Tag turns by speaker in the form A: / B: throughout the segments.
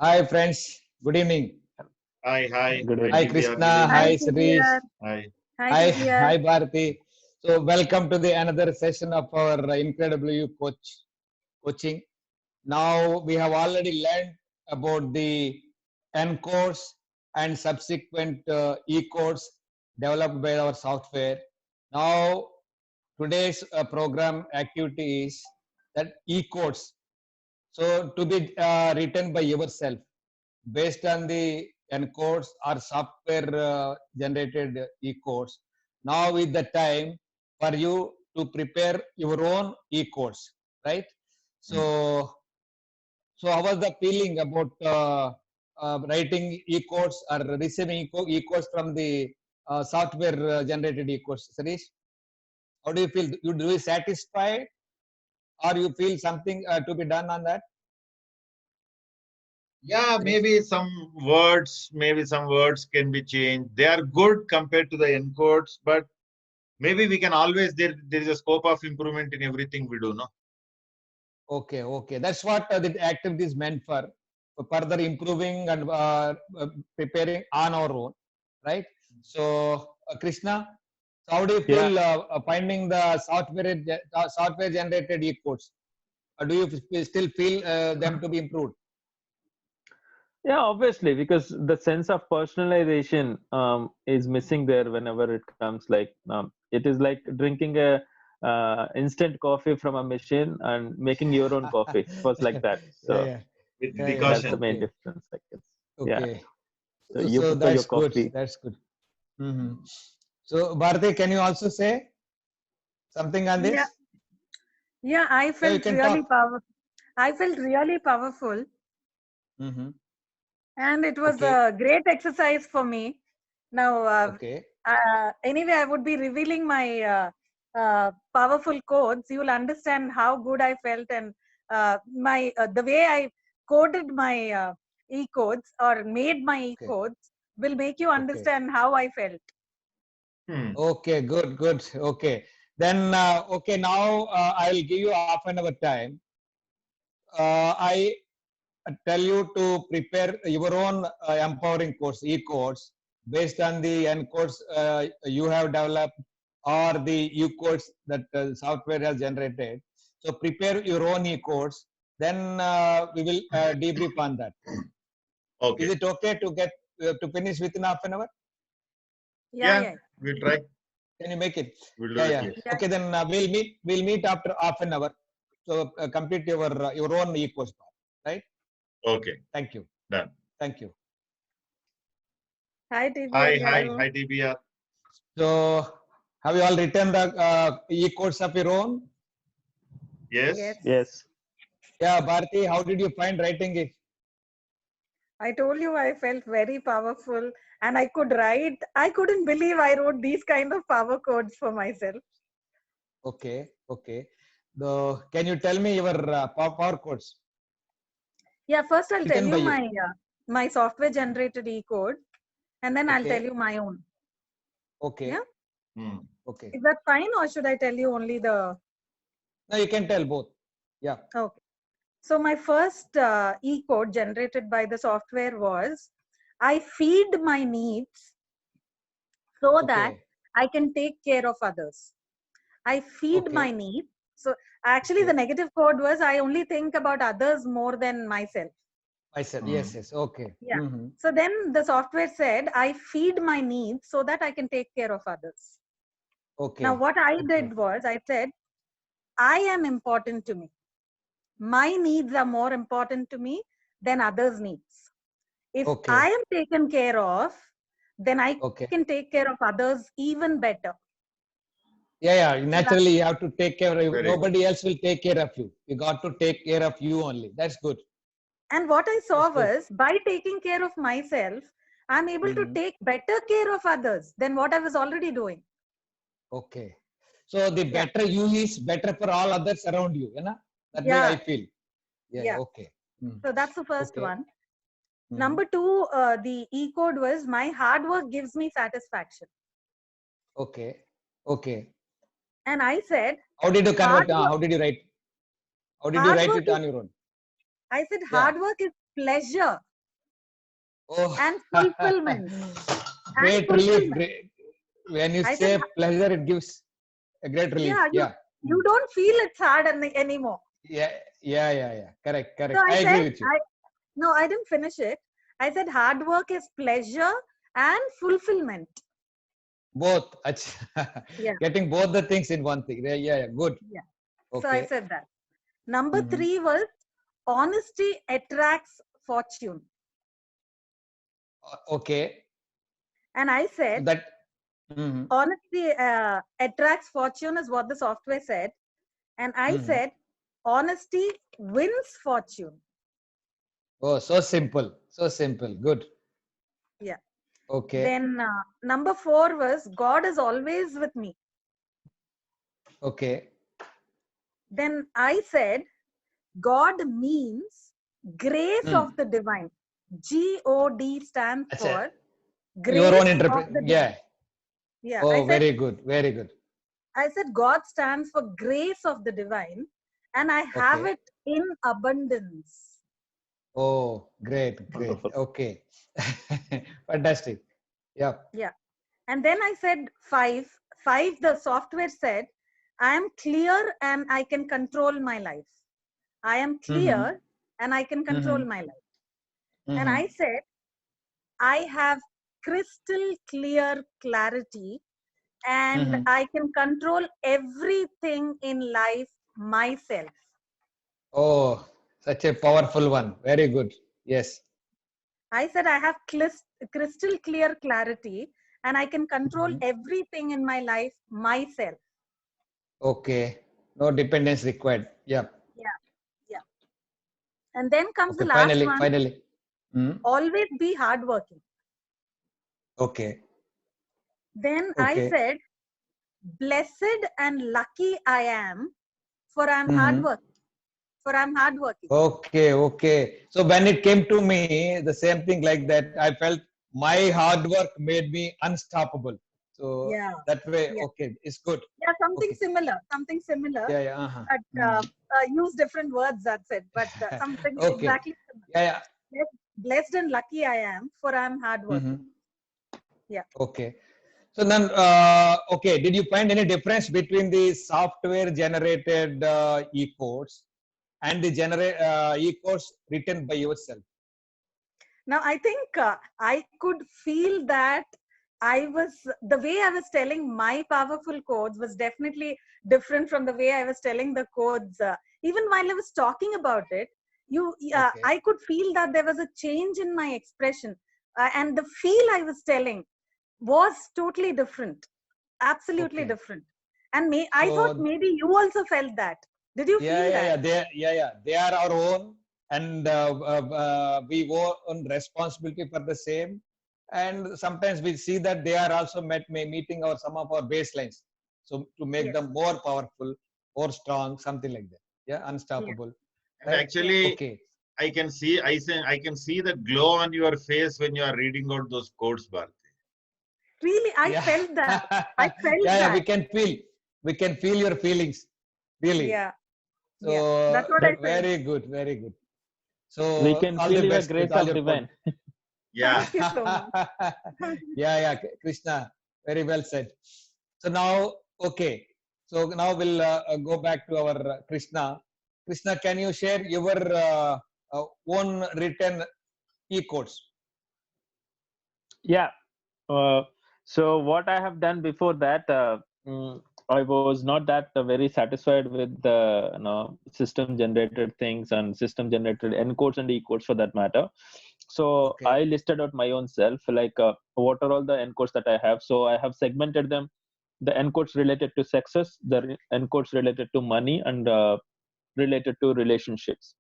A: Hi, friends. Good evening.
B: Hi,
C: Good
A: Hi,
C: evening.
B: TBR,
A: Krishna.
B: good
D: Hi,
A: Hi,
B: evening.
A: Sirish.
D: TBR.
B: Hi.
D: Hi,
A: Hi,
D: TBR.
A: hi, Bharati. So, welcome to the another session of our Incredible coaching. Now, we have already learned about the N course and subsequent E course developed by our software. Now, today's program activity is that E course. So, to be written by yourself, based on the encodes or software generated e-codes. Now is the time for you to prepare your own e-codes, right? So, so how was the feeling about writing e-codes or receiving e-codes from the software generated e-codes? Sarish, how do you feel? Do you satisfied or you feel something to be done on that?
B: Yeah,
A: Sarish?
B: maybe some words can be changed. They are good compared to the encodes, but maybe we can always there is a scope of improvement in everything we do, no?
A: Okay, okay. That's what the activity is meant for further improving and preparing on our own, right? So, Krishna, so how do you
C: Yeah,
A: feel finding the software generated e-codes? Do you still feel them to be improved?
C: yeah, obviously, because the sense of personalization is missing there whenever it comes. It is like drinking a instant coffee from a machine and making your own coffee. It was like that.
A: Yeah,
C: So
A: yeah,
B: With
A: yeah, yeah.
C: that's the
B: decaution.
C: main
A: Okay,
C: difference, I guess. Yeah.
A: okay.
C: So you
A: So
C: prepare your
A: that's good.
C: coffee.
A: That's good. Hmm. So, Bharati, can you also say something on
D: Yeah,
A: this?
D: yeah, I
A: Yeah, you
D: felt
A: can
D: really
A: talk.
D: power. I felt really powerful,
A: Hmm.
D: and it was
A: Okay,
D: a great exercise for me. Now,
A: okay,
D: anyway, I would be revealing my powerful codes. You will understand how good I felt, and my the way I coded my e codes or made my e
A: okay,
D: codes will make you
A: okay.
D: understand how I felt.
B: Hmm.
A: Okay, good, good. Okay. Then, okay, now I'll give you half an hour time. I tell you to prepare your own empowering course, e-course, based on the N-course you have developed or the U-course that software has generated. So prepare your own e-course. Then we will debrief on that. Is
B: Okay.
A: it okay to get to finish within half an hour?
D: Yeah,
B: Yeah,
D: yeah,
B: we'll try.
A: Can you make it?
B: We'll do
A: Yeah,
B: the
A: yeah.
B: best.
D: yeah.
A: Okay, then we'll meet after half an hour. So complete your own e-course part, right?
B: Okay,
A: Thank you.
B: done.
A: Thank you.
D: Hi,
B: Hi,
D: TBR.
B: hi,
D: Hello.
B: hi, TBR.
A: So have you all written the e-course of your own?
B: Yes.
D: Yes.
C: Yes.
A: Yeah, Bharti, how did you find writing it?
D: I told you I felt very powerful and I could write. I couldn't believe I wrote these kind of power codes for myself.
A: Okay, okay. Can you tell me your power codes
D: Yeah, first I'll tell
A: written by
D: you
A: you?
D: my software generated e code and then I'll tell
A: Okay,
D: you my own. Yeah,
A: okay,
B: Hmm.
A: okay.
D: is that fine or should I tell you only the.
A: Now you can tell both. Yeah,
D: Okay. So my first e code generated by the software was I feed my needs so that
A: okay,
D: I can take care of others. I feed my
A: okay,
D: needs. So actually, the
A: okay.
D: negative code was I only think about others more than myself.
A: I said
B: Hmm.
A: yes, yes. Okay.
D: Yeah.
A: Mm-hmm.
D: So then the software said I feed my needs so that I can take care of others. Now,
A: Okay,
D: what I
A: okay,
D: did was I said, I am important to me. My needs are more important to me than others' needs. If I
A: okay,
D: am taken care of, then I
A: okay.
D: can take care of others even better.
A: Yeah, yeah.
D: So that,
A: Naturally, you have to take care of you.
B: Very good.
A: Nobody else will take care of you. You got to take care of you only. That's good.
D: and what I
A: That's
D: saw
A: good.
D: was by taking care of myself, I'm able to
A: Mm-hmm.
D: take better care of others than what I was already doing.
A: Okay. So the
D: Yeah.
A: better you is better for all others around you. You know? That way I
D: Yeah.
A: feel. Yeah,
D: Yeah.
A: okay. Mm.
D: So that's the first
A: Okay.
D: one.
A: Mm-hmm.
D: Number two, the E code was my hard work gives me satisfaction.
A: Okay. Okay.
D: And I said,
A: How did you
D: hard
A: convert?
D: work,
A: How did you write? How did you
D: hard
A: write
D: work
A: it
D: is,
A: on your own?
D: I said,
A: Yeah.
D: hard work is pleasure
A: Oh,
D: and fulfillment.
A: great relief.
D: fulfillment.
A: Great. When you
D: I
A: say
D: said,
A: pleasure, it gives a great relief.
D: yeah,
A: Yeah.
D: you don't feel it's hard anymore.
A: Yeah. Yeah. Correct.
D: So
A: Correct. I
D: I
A: agree
D: said,
A: with you.
D: no, I didn't finish it. I said hard work is pleasure and fulfillment.
A: Both.
D: Yeah.
A: Getting both the things in one thing. Yeah. Good.
D: Yeah. So I
A: Okay.
D: said that. Number
A: Mhm.
D: 3 was honesty attracts fortune.
A: Okay.
D: And I
A: So
D: said,
A: that. Mhm.
D: honesty attracts fortune is what the software said. And I
A: Mhm.
D: said, honesty wins fortune.
A: Oh, so simple. So simple. Good.
D: Yeah.
A: Okay.
D: Then number 4 was God is always with me.
A: Okay.
D: Then I said, God means grace
A: Hmm.
D: of the divine. God stands
A: That's
D: for
A: it. Your
D: grace
A: own
D: of
A: interpret.
D: the
A: Yeah.
D: divine. Yeah.
A: Oh, very good. Very good.
D: I said God stands for grace of the divine, and I have
A: Okay.
D: it in abundance.
A: Oh, great.
C: Wonderful.
A: Okay. Fantastic. Yeah.
D: Yeah. And then I said 5. 5, the software said, I am clear and I can control my life. I am clear
A: Mhm.
D: and I can control
A: Mhm.
D: my life. And
A: Mhm.
D: I said, I have crystal clear clarity and
A: Mhm.
D: I can control everything in life myself.
A: Oh, such a powerful one. Very good. Yes.
D: I said I have crystal clear clarity and I can control
A: Mhm.
D: everything in my life myself.
A: Okay. No dependence required. Yeah.
D: Yeah, yeah. And then comes the
A: Okay.
D: last
A: Finally.
D: one,
A: Finally. Mhm.
D: always be hardworking.
A: Okay.
D: Then I
A: Okay.
D: said, blessed and lucky I am for I'm
A: Mhm.
D: hardworking. For I'm hardworking.
A: Okay. So when it came to me, the same thing like that, I felt my hard work made me unstoppable. So
D: Yeah,
A: that way,
D: yeah.
A: okay, it's good.
D: Yeah, something
A: Okay.
D: similar. Something similar.
A: Yeah. Uh-huh.
D: But use different words, that's it. But something
A: Okay.
D: exactly similar.
A: Yeah.
D: Blessed and lucky I am for I'm hardworking.
A: Mhm.
D: Yeah.
A: Okay. So then, okay, did you find any difference between the software generated e-course and the e-course written by yourself?
D: Now I think I could feel that the way I was telling my powerful codes was definitely different from the way I was telling the codes. Even while I was talking about it,
A: Okay.
D: I could feel that there was a change in my expression, and the feel I was telling was totally different, absolutely
A: Okay.
D: different. And I thought
A: So
D: maybe you also felt that. Did you feel that?
A: They are our own, and we own responsibility for the same. And sometimes we see that they are also meeting some of our baselines. So to make
D: Yes.
A: them more powerful, more strong, something like that. Yeah,
D: Yeah.
A: unstoppable.
B: And
A: Right?
D: Yeah.
B: actually,
A: Okay.
B: I can see, I can see the glow on your face when you are reading out those quotes, Bharti.
D: Really, I
A: Yeah.
D: felt that. I felt
A: Yeah.
D: that.
A: We can feel your feelings. Really.
D: Yeah. Yeah.
A: So
D: That's what I felt.
A: very good. Very good.
C: We
A: So
C: can
A: all
C: feel
A: the
C: your
A: best with
C: grace
A: all
C: of
A: your code.
C: divine.
B: Yeah.
D: Thank you so much.
A: Krishna, very well said. So now, okay. So now we'll go back to our Krishna. Krishna, can you share your own written e-codes?
C: Yeah. So what I have done before that, I was not that very satisfied with the system generated things and system generated encodes and ecodes for that matter. So
A: Okay.
C: I listed out my own self, like what are all the encodes that I have. So I have segmented them: the encodes related to success, the encodes related to money, and related to relationships.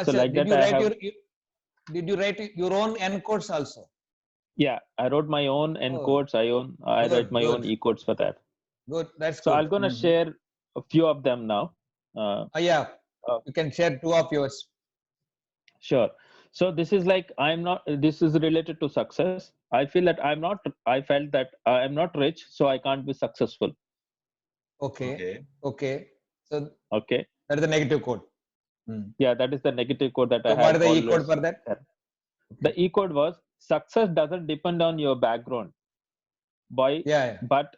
C: So like
A: Did
C: that,
A: you
C: I
A: write
C: have.
A: did you write your own encodes also?
C: Yeah, I wrote my own
A: Oh,
C: encodes. I write my own
A: good.
C: ecodes for that.
A: Good. That's
C: So
A: good.
C: I'm gonna share a few of them now.
A: Yeah,
C: Uh,
A: you can share two of yours.
C: sure. So this is like I'm not. This is related to success. I feel that I'm not. I felt that I'm not rich, so I can't be successful.
A: Okay.
B: Okay.
A: Okay. So
C: Okay.
A: that is the negative code.
C: Yeah, that is the negative code that
A: So
C: I
A: what
C: had
A: is the E
C: always
A: code for that?
C: there. The E code was success doesn't depend on your background, boy,
A: Yeah.
C: but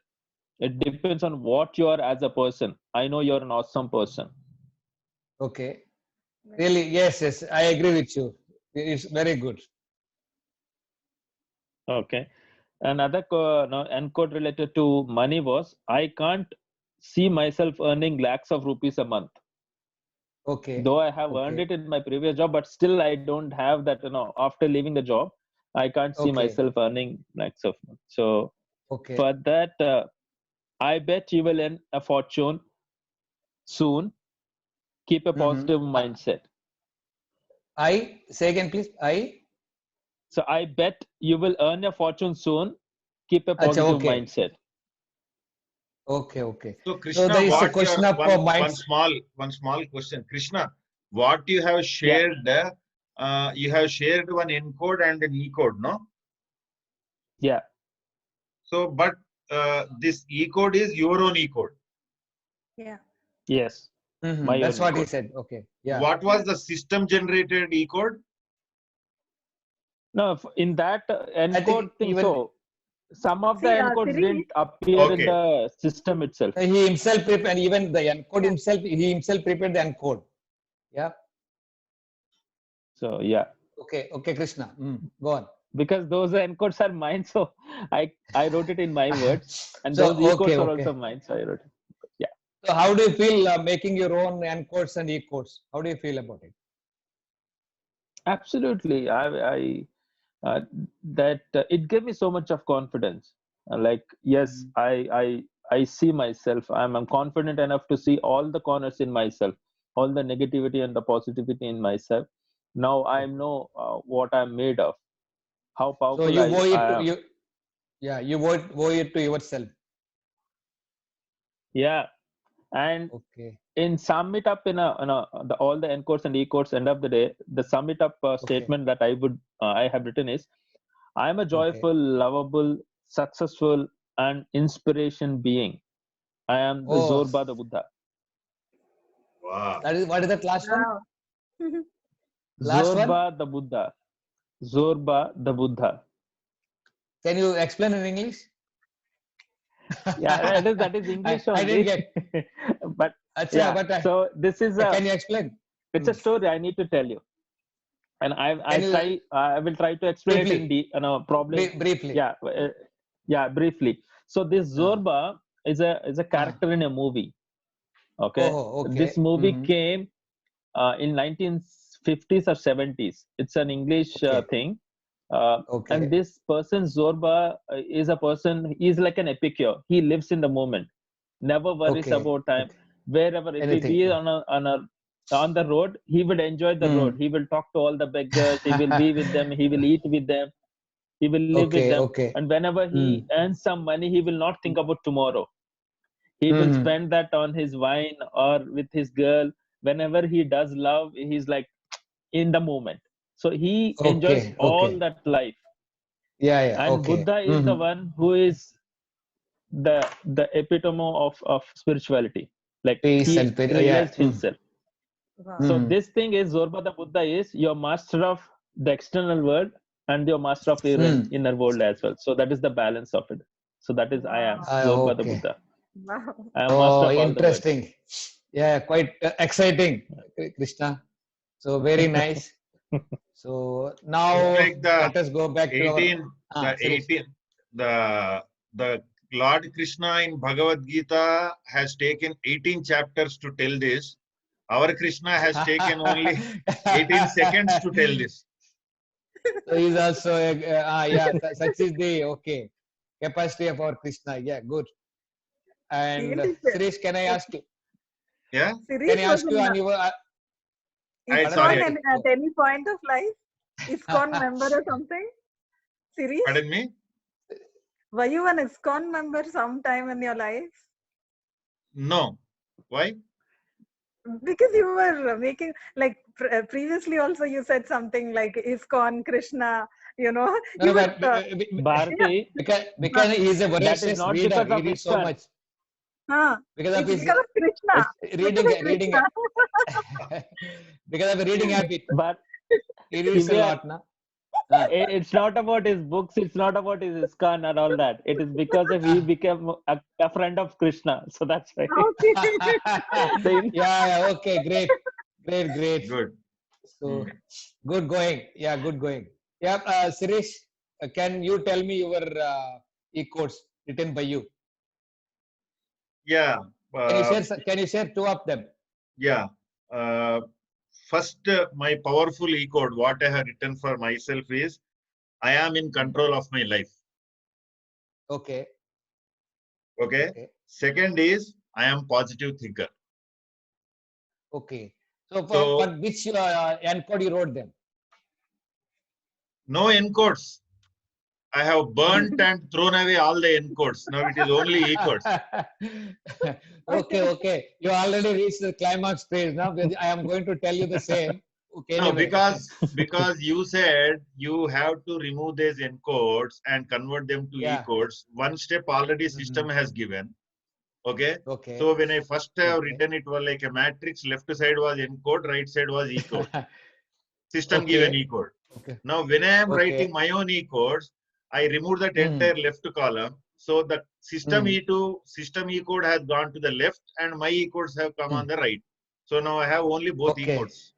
C: it depends on what you are as a person. I know you're an awesome person.
A: Okay. Really, yes, I agree with you. It's very good.
C: Okay. Another end code related to money was I can't see myself earning lakhs of rupees a month.
A: Okay.
C: Though I have earned it in my previous job, but still I don't have that. After leaving the job, I can't see
A: Okay.
C: myself earning lakhs of month. So
A: Okay.
C: for that, I bet you will earn a fortune soon. Keep a positive mindset.
A: Say again, please.
C: So I bet you will earn a fortune soon. Keep a
A: Acha,
C: positive
A: okay.
C: mindset.
A: Okay.
B: So Krishna,
A: there is a
B: what
A: question
B: your
A: of
B: one small question, Krishna. What you have shared, you have shared one encode and an E-code, no?
C: Yeah.
B: So, but this E-code is your own E-code.
D: Yeah.
C: Yes.
A: That's what he said. Okay. Yeah.
B: What was the system generated E-code?
C: No, in that encode thing,
A: even-
C: so some of the
D: See,
C: encodes
D: Siri-
C: didn't appear in the system itself.
A: He himself prepared, even the encode himself, he himself prepared the encode. Yeah.
C: So yeah.
A: Okay, Krishna. Go on.
C: Because those encodes are mine, so I wrote it in my words, and
A: So,
C: those E-codes are
A: okay.
C: also mine, so I wrote it. Yeah.
A: So how do you feel making your own encodes and E-codes? How do you feel about it?
C: Absolutely. It gave me so much of confidence. Yes, I see myself. I'm confident enough to see all the corners in myself, all the negativity and the positivity in myself. Now I know what I'm made of, how powerful
A: So you owe it
C: I
A: to
C: am.
A: you. Yeah, you owe it to yourself.
C: Yeah, and
A: Okay.
C: in sum it up all the encodes and E-codes, end of the day, the sum it up statement that I have written is, I am a joyful, lovable, successful, and inspiration being. I am the Zorba the Buddha.
B: Wow.
A: What is that last one?
D: Wow.
A: Last one?
C: Zorba the Buddha. Zorba the Buddha.
A: Can you explain in English?
C: Yeah, that is English only.
A: I didn't get.
C: But
A: Achha,
C: yeah,
A: but
C: so this is
A: can you explain?
C: It's a story I need to tell you, and I will try to explain
A: briefly,
C: it in probably
A: briefly.
C: Yeah, briefly. So this Zorba is a character in a movie. Okay,
A: okay.
C: This movie came in 1950s or 70s. It's an English thing. And this person Zorba is a person. He's like an epicure. He lives in the moment, never worries about time. Wherever if he be on the road, he will enjoy the road. He will talk to all the beggars. He will be with them. He will eat with them. He will live with them. And whenever he earns some money, he will not think about tomorrow. He will spend that on his wine or with his girl. Whenever he does love, he's like in the moment. So he enjoys all that life. And Buddha is the one who is the epitome of spirituality. Like he realized himself.
D: Wow.
C: So this thing is Zorba the Buddha is your master of the external world and your master of your inner world as well. So that is the balance of it. So that is I am Zorba the Buddha.
D: Wow.
C: I am master of all
A: interesting.
C: The
A: yeah, quite exciting, Krishna. So very nice. So now let us go back to
B: the Lord Krishna in Bhagavad Gita has taken 18 chapters to tell this. Our Krishna has taken only 18 seconds to tell this.
A: So he's also such is the capacity of our Krishna. Yeah, good. And Suresh, can I ask you?
B: Yeah.
A: Can I ask you on your?
D: ISKCON at any point of life? ISKCON member or something? Siri?
B: Pardon me?
D: Were you an ISKCON member sometime in your life?
B: No. Why?
D: Because you were making, like previously also you said something like ISKCON, Krishna,
A: No, but
C: Bharati,
A: because he is a voracious reader. He reads so much. Because of
D: It's
A: his
D: because of Krishna.
A: reading,
D: Because of
A: reading,
D: Krishna.
A: because of a reading habit.
C: But
A: He reads a
C: Divya,
A: lot, na? Ah.
C: it's not about his books, it's not about his ISKCON and all that. It is because of he became a friend of Krishna. So that's why.
D: Okay.
C: The
A: Yeah, okay, great.
B: Good.
A: So good going. Yeah, good going. Yeah, Sirish, can you tell me your e-course written by you?
B: Yeah.
A: Can you share two of them?
B: Yeah. First, my powerful e-code, what I have written for myself is, I am in control of my life.
A: Okay.
B: Okay.
A: Okay.
B: Second is, I am positive thinker.
A: Okay. So
B: So-
A: for which encode you wrote them?
B: No encodes. I have burnt and thrown away all the encodes. Now it is only e-codes.
A: Okay. You already reached the climax phase now. I am going to tell you the same. Okay.
B: No,
A: Anyway.
B: because you said you have to remove these encodes and convert them to
A: Yeah.
B: e-codes. One step already system has given. Okay.
A: Okay.
B: So when I first have
A: Okay.
B: written, it was like a matrix. Left side was encode, right side was e-code. System
A: Okay.
B: given e-code.
A: Okay.
B: Now when I am
A: Okay.
B: writing my own e-codes, I remove that entire left column. So the system system e-code has gone to the left and my e-codes have come on the right. So now I have only both
A: Okay.
B: e-codes.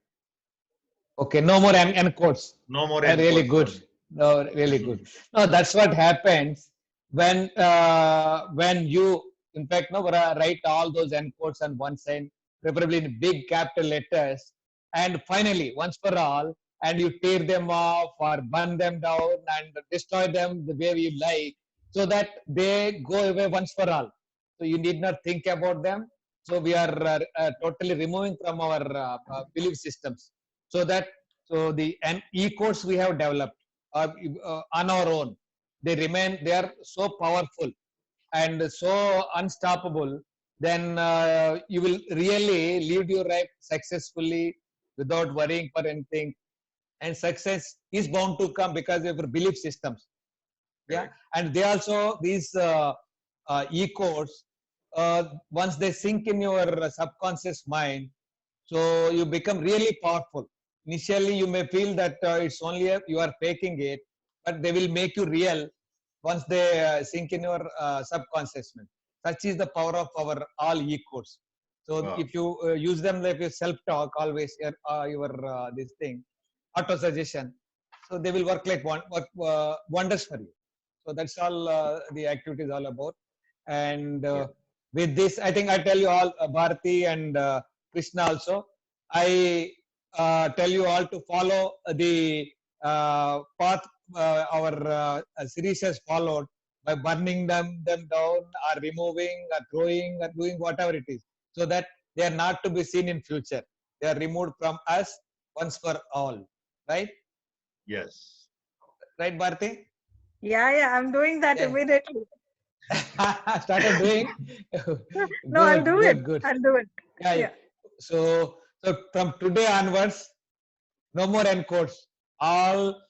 A: Okay. No more encodes.
B: No more
A: Really
B: encodes
A: good.
B: only.
A: No, really good. No, that's what happens when you, in fact, no, write all those encodes on one side, preferably in big capital letters, and finally, once for all, and you tear them off or burn them down and destroy them the way you like, so that they go away once for all. So you need not think about them. So we are totally removing from our belief systems, so that the e-codes we have developed on our own, they are so powerful and so unstoppable. Then you will really lead your life successfully without worrying for anything. And success is bound to come because of your belief systems. Yeah,
B: Correct.
A: and they also these e-codes, once they sink in your subconscious mind, so you become really powerful. Initially, you may feel that it's only you are faking it, but they will make you real once they sink in your subconscious mind. Such is the power of our all e-codes. So
B: Wow.
A: if you use them like a self-talk, always your this thing, auto suggestion, so they will work like wonders for you. So that's all the activity is all about. And with this, I think I tell you all, Bharati and Krishna also, I tell you all to follow the path our series has followed by burning them down or removing or throwing or doing whatever it is, so that they are not to be seen in future. They are removed from us once for all. Right?
B: Yes.
A: Right, Bharati?
D: Yeah, I'm doing that
A: Yeah.
D: immediately.
A: Started doing.
D: No, I'll do it.
A: Good.
D: I'll do it.
A: Yeah.
D: Yeah.
A: So from today onwards, no more encodes. All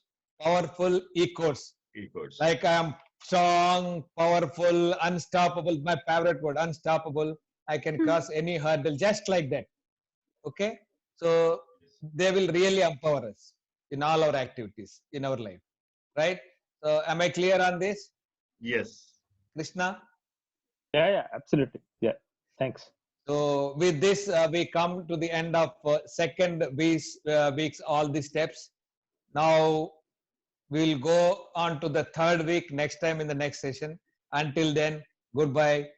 A: powerful e-codes.
B: E-codes.
A: Like I am strong, powerful, unstoppable. My favorite word, unstoppable. I can cross any hurdle just like that. Okay. So they will really empower us in all our activities in our life. Right. So am I clear on this,
B: Yes.
A: Krishna?
C: Yeah, absolutely. Yeah. Thanks.
A: So with this, we come to the end of second week's all the steps. Now we'll go on to the third week next time in the next session. Until then, goodbye.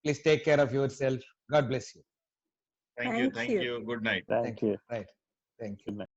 A: Please take care of yourself. God bless you.
B: Thank you.
D: Thank you.
B: Good night.
C: Thank you.
A: Right. Thank you.
C: Good night.